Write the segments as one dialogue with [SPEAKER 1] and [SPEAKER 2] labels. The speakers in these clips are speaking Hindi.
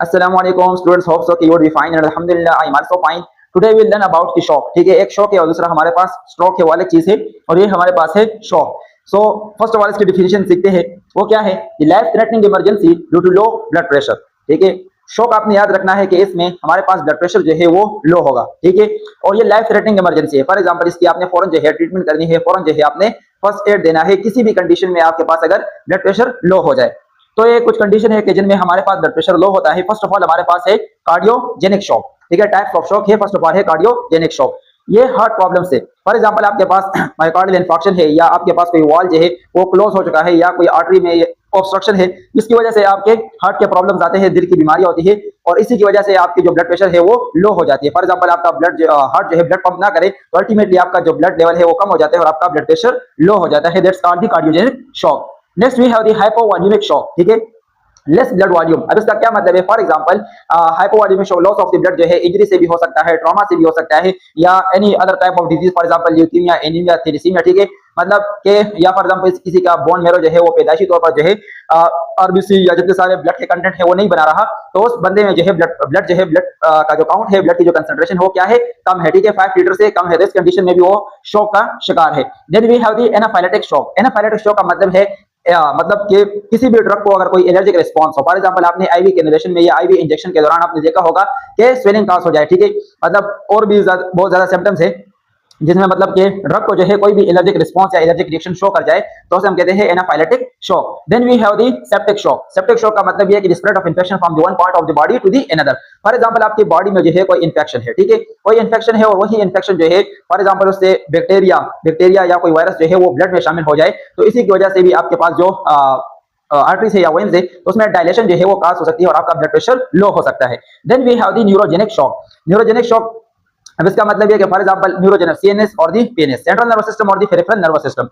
[SPEAKER 1] अस्सलाम वालेकुम स्टूडेंट्स, होप सो कि you would be fine and अल्हम्दुलिल्लाह I am also fine. Today we will learn about the shock. ठीक है, एक शॉक है और दूसरा हमारे पास स्ट्रोक है वाली चीज है, और ये हमारे पास है shock. So first of all इसकी डिफिनेशन सीखते हैं। वो क्या है? The life threatening emergency due to low blood pressure. ठीक है, शॉक आपने याद रखना है कि इसमें हमारे पास ब्लड प्रेशर जो है वो लो होगा। ठीक है, और ये लाइफ थ्रेटनिंग इमरजेंसी है। फॉर एग्जांपल इसकी आपने फौरन जो है ट्रीटमेंट करनी है, फौरन जो है आपने फर्स्ट एड देना है किसी भी कंडीशन में आपके पास अगर ब्लड प्रेशर लो हो जाए। तो ये कुछ कंडीशन है कि जिनमें हमारे पास ब्लड प्रेशर लो होता है। फर्स्ट ऑफ ऑल हमारे पास है कार्डियोजेनिक शॉक। ठीक है, टाइप्स ऑफ शॉक है। फर्स्ट ऑफ ऑल है कार्डियोजेनिक शॉक। ये हार्ट प्रॉब्लम से, फॉर एग्जांपल आपके पास मायोकार्डियल इंफार्क्शन है, या आपके पास कोई वॉल जो है वो क्लोज हो चुका है, या कोई आर्टरी में ऑब्स्ट्रक्शन है, जिसकी वजह से आपके हार्ट के प्रॉब्लम्स आते हैं, दिल की बीमारी होती है, और इसी की वजह से आपकी जो ब्लड प्रेशर है वो लो हो जाती है। फॉर एग्जांपल आपका हार्ट जो है ब्लड पंप ना करे तो अल्टीमेटली आपका जो ब्लड लेवल है वो कम हो जाता है और आपका ब्लड प्रेशर लो हो जाता है। That's called the cardiogenic shock. Next we have the hypovolemic shock. ठीक है, लेस ब्लड वॉल्यूम। अब इसका क्या मतलब है? For example hypovolaemic shock, loss of the blood जो है इंजरी से भी हो सकता है, ट्रॉमा से भी हो सकता है, या any other type of disease, for example leukaemia, anaemia, thalassaemia. ठीक है, मतलब के या फॉर एग्जांपल किसी का बोन मैरो जो है वो पैदाइशी तौर पर जो है आरबीसी या जितने सारे ब्लड के कंटेंट है वो नहीं बना रहा, तो उस बंदे में जो है ब्लड जो है ब्लड का जो काउंट है, ब्लड की जो कंसंट्रेशन है वो क्या है? कम है। ठीक है, 5 लीटर से कम है। इस कंडीशन में भी वो शॉक का शिकार है। Then we have the anaphylactic shock. Anaphylactic shock का मतलब है मतलब कि किसी भी ड्रग को अगर कोई एलर्जिक रिस्पांस हो, फॉर एग्जांपल आपने आईवी कैनुलेशन में या आईवी इंजेक्शन के दौरान आपने देखा होगा कि स्वेलिंग काज हो जाए। ठीक है, मतलब और भी बहुत ज्यादा सिम्टम्स है जिसमें मतलब कि ड्रग को जो है कोई भी एलर्जिक रिस्पांस या एलर्जिक रिएक्शन शो कर जाए, तो उसे हम कहते हैं anaphylactic shock. Then we have the septic shock. Septic shock का मतलब ये है कि spread of infection from the one part of the body to the another. For example आपकी बॉडी में जो है कोई इंफेक्शन है, ठीक है, कोई इंफेक्शन है, और वही इंफेक्शन जो है फॉर एग्जांपल उससे बैक्टीरिया या कोई वायरस जो है वो ब्लड में शामिल हो जाए, तो इसी की वजह से भी आपके पास जो आर्टरी से या वेन्स है तो उसमें डायलेशन जो है वो काज हो सकती है और आपका ब्लड प्रेशर लो हो सकता है। Then we have the neurogenic shock. Neurogenic shock, अब इसका मतलब ये कि फॉर एग्जांपल न्यूरोजेनस, सीएनएस और the PNS, central nervous system और the peripheral nervous system,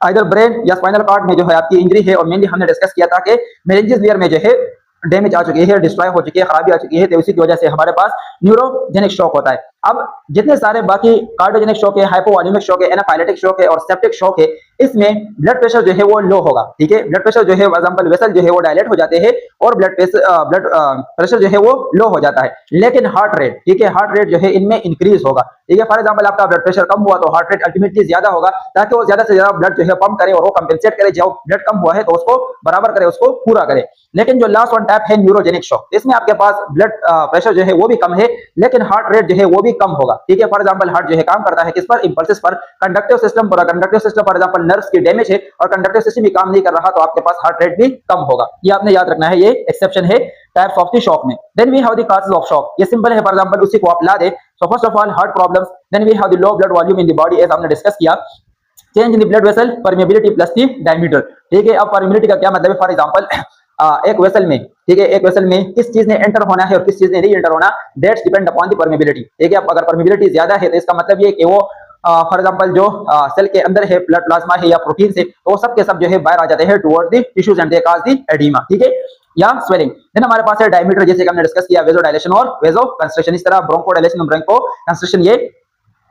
[SPEAKER 1] either brain या स्पाइनल कॉर्ड में जो है आपकी इंजरी है, और मेनली हमने डिस्कस किया था कि मेनिंजेस लेयर में जो है डैमेज आ चुकी है, डिस्ट्रॉय हो चुकी है, खराबी आ चुकी है, तो इसी की वजह से हमारे पास न्यूरोजेनिक शॉक होता है। अब जितने सारे बाकी कार्डियोजेनिक शॉक है, हाइपोवॉल्यूमिक शॉक है, एनाफाइलेटिक शॉक है और सेप्टिक शॉक है, इसमें ब्लड प्रेशर जो है वो लो होगा। ठीक है, ब्लड प्रेशर जो है फॉर एग्जांपल वेसल जो है वो डायलेट हो जाते हैं और ब्लड प्रेशर जो है वो लो हो जाता है। लेकिन हार्ट रेट, ठीक है, हार्ट रेट जो है इनमें इंक्रीज होगा। ठीक है, फॉर एग्जांपल आपका ब्लड प्रेशर कम हुआ तो हार्ट रेट अल्टीमेटली ज्यादा होगा, ताकि वो ज्यादा से ज्यादा ब्लड जो है पंप करे और वो कंपेंसेट करे, जो ब्लड कम हुआ है तो उसको बराबर करे, उसको पूरा करे। लेकिन जो लास्ट वन टाइप है न्यूरोजेनिक शॉक, इसमें आपके पास ब्लड प्रेशर जो है वो भी कम है, लेकिन हार्ट रेट जो है वो भी कम होगा। ठीक है, फॉर एग्जांपल हार्ट जो है काम करता है किस पर? इंपल्सेस पर, कंडक्टिव सिस्टम पर। Conductive system for example nerves की डैमेज है और कंडक्टिव सिस्टम भी काम नहीं कर रहा, तो आपके पास हार्ट रेट भी कम होगा। ये आपने याद रखना है, ये एक्सेप्शन है टाइप्स ऑफ द शॉक में। Then we have the causes of shock. ये सिंपल है, फॉर एग्जांपल उसी को आप ला दे। So first of all heart problems, then we have the low blood volume in the body, as हमने डिस्कस किया, change in the blood vessel permeability plus the diameter. ठीक है, अब परमेबिलिटी का क्या मतलब है? फॉर एग्जांपल एक वेसल में, ठीक है, एक वेसल में किस चीज ने एंटर होना है और किस चीज ने नहीं एंटर होना, that's depend upon the permeability. ठीक है, अगर परमेबिलिटी ज्यादा है तो इसका मतलब ये कि वो फॉर एग्जांपल जो सेल के अंदर है, ब्लड प्लाज्मा है या प्रोटीन से, तो वो सब के सब जो है बाहर आ जाते हैं toward the tissues and they cause the oedema. ठीक है, या स्वेलिंग। देन हमारे पास है डायमीटर, जैसे कि हमने डिस्कस किया, वेजो डायलेशन और वेजो कंस्ट्रक्शन, इस तरह ब्रोंको डायलेशन और ब्रोंको कंस्ट्रक्शन ये।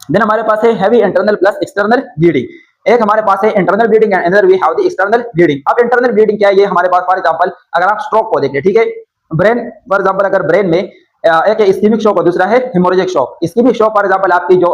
[SPEAKER 1] देन हमारे पास है heavy internal plus external bleeding. एक हमारे पास है internal bleeding and another we have the external bleeding. अब इंटरनल ब्लीडिंग क्या है? ये हमारे पास फॉर एग्जांपल अगर आप स्ट्रोक को देखें, ठीक है, ब्रेन फॉर एग्जांपल अगर ब्रेन में एक इस्कीमिक शॉक और दूसरा है haemorrhagic shock. Ischaemic shock for example आपकी जो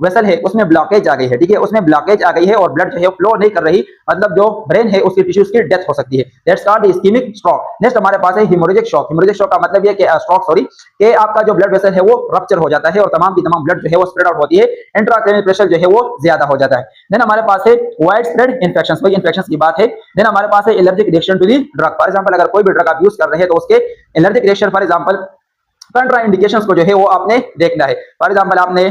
[SPEAKER 1] वेसल है उसमें ब्लॉकेज आ गई है, ठीक है, उसमें ब्लॉकेज आ गई है और ब्लड जो है फ्लो नहीं कर रही, मतलब जो ब्रेन है उसकी टिश्यूज की डेथ हो सकती है, that's called ischaemic stroke. Next हमारे पास है हेमोरेजिक शॉक। हेमोरेजिक शॉक का मतलब ये कि स्ट्रोक सॉरी कि आपका जो ब्लड वेसल है वो रप्चर हो जाता है और तमाम की तमाम ब्लड जो है वो स्प्रेड आउट होती है, इंट्राक्रैनियल प्रेशर जो है वो ज्यादा हो जाता है। देन हमारे पास है वाइड स्प्रेड इन्फेक्शंस, वही इन्फेक्शंस की बात है। देन हमारे पास है allergic reaction to the drug. For example अगर कोई भी ड्रग आप यूज कर रहे हैं तो उसके allergic reaction, for example कंट्रा indications को जो है वो आपने देखना है। फॉर एग्जांपल आपने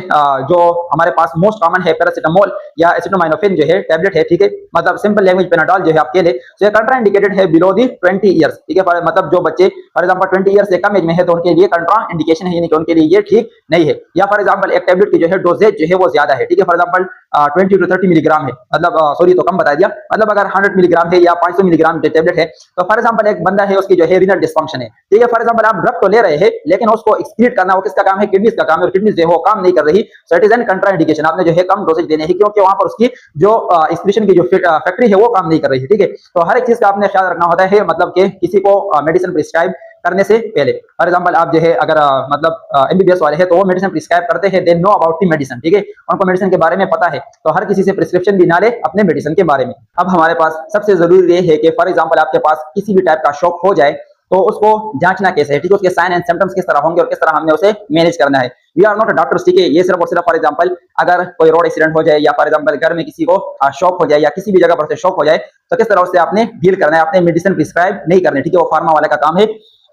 [SPEAKER 1] जो हमारे पास मोस्ट कॉमन है पैरासिटामोल या एसिटामिनोफेन जो है टैबलेट है, ठीक है, मतलब सिंपल लैंग्वेज पेनाडोल जो है आपके लिए, तो ये कंट्रा इंडिकेटेड है बिलो दी 20 इयर्स। ठीक है, मतलब जो बच्चे फॉर एग्जांपल 20 इयर्स से कम एज में है तो उनके लिए कंट्रा इंडिकेशन है, यानी कि उनके लिए ये ठीक नहीं है। या फॉर एग्जांपल एक टैबलेट की जो है डोजेज जो है वो ज्यादा है, ठीक है, फॉर एग्जांपल 20 टू 30 मिलीग्राम है, मतलब सॉरी तो कम बता दिया, मतलब अगर 100 मिलीग्राम है या 500 मिलीग्राम की टैबलेट है, तो फॉर एग्जांपल एक बंदा है उसकी जो है रीनल डिस्फंक्शन है, ठीक है, फॉर एग्जांपल आप ड्रग तो ले रहे हैं लेकिन उसको एक्सक्रीट करना वो किसका काम है? किडनीज का काम है, और किडनीज जो है वो काम नहीं कर रही, so it is an contraindication. आपने जो है कम डोजेज देने हैं क्योंकि वहां पर उसकी जो एक्सक्रीशन की जो फैक्ट्री है वो काम नहीं कर रही है। ठीक है, तो हर एक चीज का आपने ख्याल रखना होता है, मतलब कि किसी को मेडिसिन प्रिस्क्राइब करने से पहले। फॉर एग्जांपल आप जो है अगर मतलब एमबीबीएस वाले हैं तो वो मेडिसिन प्रिस्क्राइब करते हैं, they know about the medicine, ठीक है, उनको मेडिसिन के बारे में पता है, तो हर किसी से प्रिस्क्रिप्शन भी ना ले अपने मेडिसिन के बारे में। अब हमारे पास सबसे जरूरी ये है कि फॉर एग्जांपल आपके पास किसी भी टाइप का शॉक हो जाए तो उसको जांचना कैसे है, ठीक है, उसके साइन एंड सिम्टम्स किस तरह होंगे और किस तरह हमने उसे मैनेज करना है। We are not a doctors, ठीक है, ये सिर्फ और सिर्फ फॉर एग्जांपल अगर कोई रोड एक्सीडेंट हो जाए या फॉर एग्जांपल घर में किसी को शॉक हो जाए या किसी भी जगह पर से शॉक हो जाए तो किस तरह उससे आपने डील करना है, आपने मेडिसिन प्रिस्क्राइब नहीं करनी, ठीक है, वो फार्मा वाले का काम है।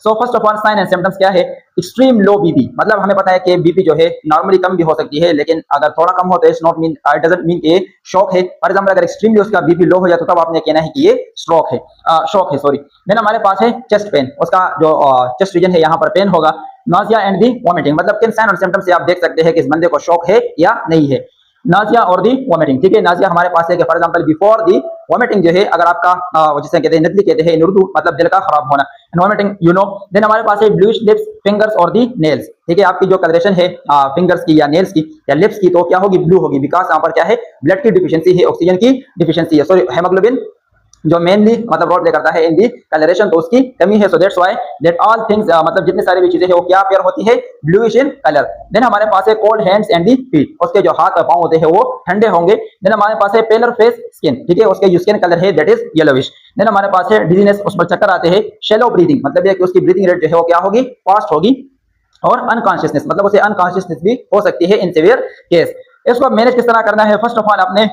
[SPEAKER 1] So first of all sign and symptoms क्या है, एक्सट्रीम लो बीपी, मतलब हमें पता है कि बीपी जो है नॉर्मली कम भी हो सकती है, लेकिन अगर थोड़ा कम हो तो it's not mean, it doesn't mean कि शॉक है। फॉर एग्जांपल अगर एक्सट्रीमली उसका बीपी लो हो जाए तो तब आपने कहना है कि ये स्ट्रोक है, शॉक है, सॉरी। देन हमारे पास है चेस्ट पेन, उसका जो चेस्ट रीजन है यहाँ पर पेन होगा। नाजिया एंड दी वॉमिटिंग, मतलब किन साइन और सिम्टम्स से आप देख सकते हैं कि इस बंदे को शॉक है या नहीं है। नाजिया और दी वॉमिटिंग, ठीक है, नाजिया हमारे पास है कि for example before the vomiting जो है अगर आपका जिसे कहते हैं नजली कहते हैं इन उर्दू, मतलब दिल का खराब होना, वॉमिटिंग यू नो। देन हमारे पास है ब्लूइश लिप्स, फिंगर्स और दी नेल्स, ठीक है, आपकी जो कलरेशन है फिंगर्स की या नेल्स की या लिप्स की तो क्या होगी, ब्लू होगी, बिकॉज यहाँ पर क्या है, ब्लड की डिफिशियंसी है, ऑक्सीजन की डिफिशियंसी है, सॉरी हेमोग्लोबिन जो मेनली मतलब रोल प्ले करता है इन दी कलरेशन, तो उसकी कमी है। So that's why that all things मतलब जितनी सारी भी चीजें है वो क्या पेयर होती है, ब्लूइश इन कलर। देन हमारे पास है cold hands and the feet, उसके जो हाथ और पांव होते हैं वो ठंडे होंगे। देन हमारे पास है पेलर फेस स्किन, ठीक है, उसके जो स्किन कलर है दैट इज येलोविश। देन हमारे पास है डिजीनेस, उस पर चक्कर आते हैं। शैलो ब्रीदिंग, मतलब ये कि उसकी ब्रीदिंग रेट जो है वो क्या होगी, फास्ट होगी। और अनकॉन्शियसनेस, मतलब उसे अनकॉन्शियसनेस भी हो सकती है इन सिवियर केस। इसको मैनेज किस तरह करना है, फर्स्ट ऑफ ऑल आपने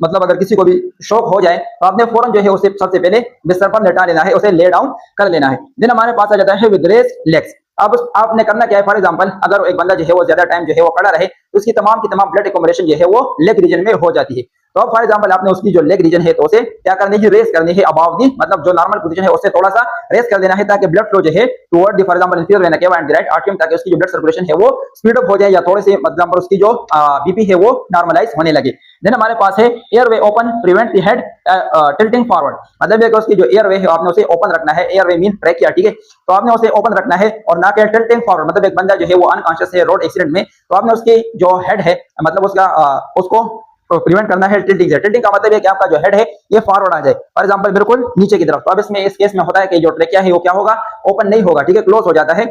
[SPEAKER 1] मतलब अगर किसी को भी शॉक हो जाए तो आपने फौरन जो है उसे सबसे पहले बिस्तर पर लेटा लेना है, उसे ले डाउन कर लेना है। देन हमारे पास आ जाता है विद रेस्ट लेग्स। अब आपने करना क्या है, फॉर एग्जांपल अगर एक बंदा जो है वो ज्यादा टाइम जो है वो खड़ा रहे तो उसकी तमाम की तमाम ब्लड एकम्युलेशन जो है वो लेग रीजन में हो जाती है। तो अब फॉर एग्जांपल आपने उसकी जो लेग रीजन है तो उसे क्या करनी है, रेस करनी है अबाव दी, मतलब जो नॉर्मल पोजीशन है उससे थोड़ा सा रेस कर देना है ताकि ब्लड फ्लो जो है toward the for example inferior vena cava and the right atrium, ताकि उसकी जो ब्लड सर्कुलेशन है वो स्पीड अप हो जाए या थोड़े से मतलब उसकी जो बीपी है वो नॉर्मलाइज होने लगे। देन हमारे पास है airway open prevent the head tilting forward, मतलब ये कि उसकी जो एयरवे है आपने उसे ओपन रखना है, एयरवे मीन ट्रैकिया, ठीक है, तो आपने उसे ओपन रखना है और ना कि टिल्टिंग फॉरवर्ड, मतलब एक बंदा जो है वो अनकॉन्शियस है रोड एक्सीडेंट में तो आपने उसकी जो हेड है मतलब उसका उसको प्रिवेंट करना है टिल्टिंग से। टिल्टिंग का मतलब है कि आपका जो हेड है ये फॉरवर्ड आ जाए, फॉर एग्जांपल बिल्कुल नीचे की तरफ। तो अब इसमें इस केस में होता है कि जो ट्रेकिया है वो क्या होगा, ओपन नहीं होगा, ठीक है, क्लोज हो जाता है।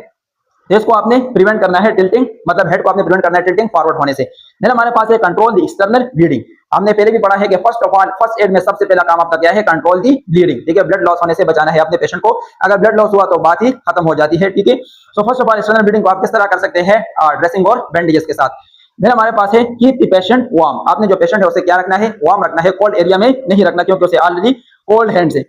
[SPEAKER 1] तो इसको आपने प्रिवेंट करना है टिल्टिंग, मतलब हेड को आपने प्रिवेंट करना है टिल्टिंग फॉरवर्ड होने से। देन हमारे पास है कंट्रोल द एक्सटर्नल ब्लीडिंग। हमने पहले भी पढ़ा है कि first of all first aid में सबसे पहला काम आपका क्या है, कंट्रोल दी ब्लीडिंग, ठीक है, ब्लड लॉस होने से बचाना है अपने पेशेंट को। अगर ब्लड लॉस हुआ तो बात ही खत्म हो जाती है, ठीक है। So first of all external bleeding को आप किस तरह कर सकते हैं, ड्रेसिंग और बैंडेजेस के साथ। देन हमारे पास है कीप द पेशेंट वार्म, आपने जो पेशेंट है उसे क्या रखना है, वार्म रखना है, कोल्ड एरिया में नहीं रखना क्योंकि उसे ऑलरेडी कोल्ड हैंड्स है,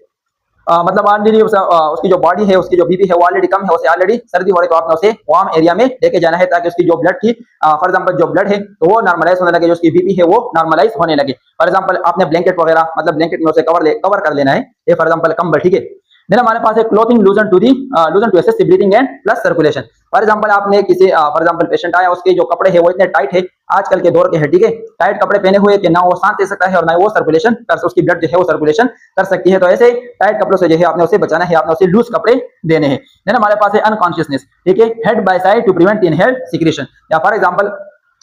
[SPEAKER 1] मतलब ऑलरेडी उसकी जो बॉडी है उसकी जो बीपी है वो ऑलरेडी कम है, उसे ऑलरेडी सर्दी हो रही, तो आपने उसे वार्म एरिया में लेके जाना है ताकि उसकी जो ब्लड की फॉर एग्जांपल जो ब्लड है तो वो नॉर्मलाइज होने लगे, जो उसकी बीपी है वो नॉर्मलाइज होने लगे। फॉर एग्जांपल आपने ब्लैंकेट वगैरह मतलब ब्लैंकेट में उसे कवर कर लेना है, ये फॉर एग्जांपल कंबल, ठीक है। देन हमारे पास है clothing loosen to assist breathing and plus circulation. For example आपने किसी फॉर एग्जांपल पेशेंट आया, उसके जो कपड़े हैं वो इतने टाइट है आजकल के दौर के है, ठीक है, टाइट कपड़े पहने हुए कि ना वो सांस ले सकता है और ना वो सर्कुलेशन कर उसकी ब्लड जो है वो सर्कुलेशन कर सकती है, तो ऐसे टाइट कपड़ों से जो है आपने उसे बचाना है, आपने उसे लूज कपड़े देने हैं। देन हमारे पास है अनकॉन्शियसनेस, ठीक है, head by side to prevent inhaled secretion, या फॉर एग्जांपल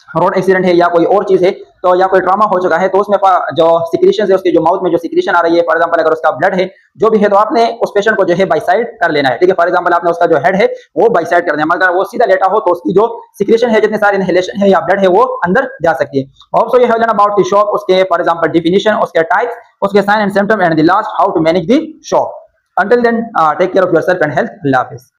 [SPEAKER 1] रोड एक्सीडेंट है या कोई और चीज है तो या कोई ट्रॉमा हो चुका है तो उसमें जो सिक्रीशन है उसके जो माउथ में जो सिक्रीशन आ रही है, फॉर एग्जांपल अगर उसका ब्लड है जो भी है तो आपने उस पेशेंट को जो है बाई साइड कर लेना है, ठीक है। फॉर एग्जांपल आपने उसका जो हेड है वो बाई साइड कर देना, अगर वो सीधा लेटा हो तो उसकी जो सिक्रीशन है जितने सारे इनहेलेशन है या ब्लड है वो अंदर जा सकती है। Also you have learn about the shock, उसके फॉर एग्जांपल डिफिनिशन, उसके टाइप्स, उसके sign and symptom and the last how to manage the shock. Until then take care of yourself and health. अल्लाह हाफिज़।